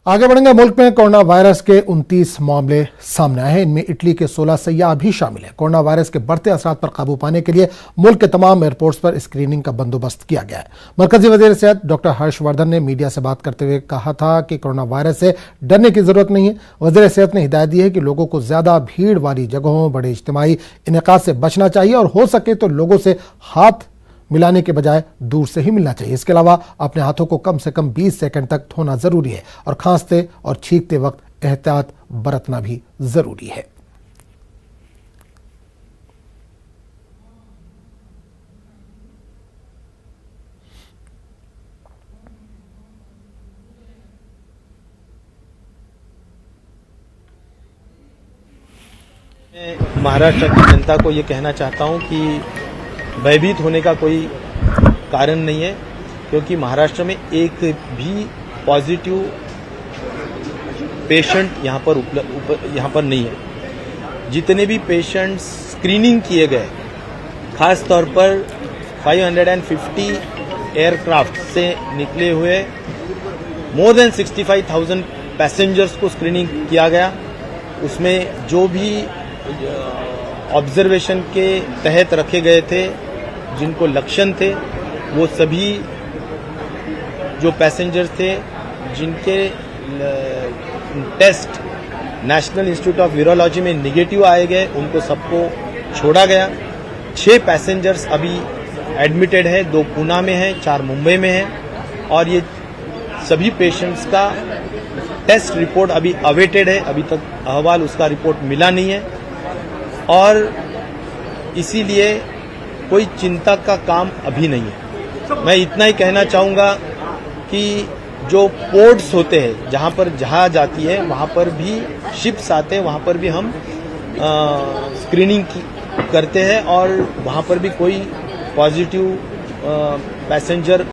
आगे बढ़ेंगे। मुल्क में कोरोना वायरस के 29 मामले सामने आए हैं। इनमें इटली के 16 सयाह भी शामिल हैं। कोरोना वायरस के बढ़ते असरात पर काबू पाने के लिए मुल्क के तमाम एयरपोर्ट्स पर स्क्रीनिंग का बंदोबस्त किया गया है। मरकजी वजीर सेहत डॉक्टर हर्षवर्धन ने मीडिया से बात करते हुए कहा था कि कोरोना वायरस से डरने की जरूरत नहीं है। वजीर सेहत ने हिदायत दी है कि लोगों को ज्यादा भीड़ वाली जगहों, बड़े इज्तिमाई इनेकाद से बचना चाहिए और हो सके तो लोगों से हाथ मिलाने के बजाय दूर से ही मिलना चाहिए। इसके अलावा अपने हाथों को कम से कम 20 सेकंड तक धोना जरूरी है और खांसते और छींकते वक्त एहतियात बरतना भी जरूरी है। मैं महाराष्ट्र की जनता को ये कहना चाहता हूं कि भयभीत होने का कोई कारण नहीं है, क्योंकि महाराष्ट्र में एक भी पॉजिटिव पेशेंट यहाँ पर नहीं है। जितने भी पेशेंट्स स्क्रीनिंग किए गए, खास तौर पर 550 एयरक्राफ्ट से निकले हुए मोर देन 65,000 पैसेंजर्स को स्क्रीनिंग किया गया। उसमें जो भी ऑब्जर्वेशन के तहत रखे गए थे, जिनको लक्षण थे, वो सभी जो पैसेंजर्स थे जिनके test National Institute of Virology में निगेटिव आए गए, उनको सबको छोड़ा गया। 6 पैसेंजर्स अभी एडमिटेड है, 2 पूना में हैं, 4 मुंबई में हैं और ये सभी पेशेंट्स का टेस्ट रिपोर्ट अभी अवेटेड है। अभी तक अहवाल उसका रिपोर्ट मिला नहीं है और इसीलिए कोई चिंता का काम अभी नहीं है। मैं इतना ही कहना चाहूँगा कि जो पोर्ट्स होते हैं, जहाँ पर जहाज आती है, वहाँ पर भी शिप्स आते हैं, वहाँ पर भी हम स्क्रीनिंग करते हैं और वहाँ पर भी कोई पॉजिटिव पैसेंजर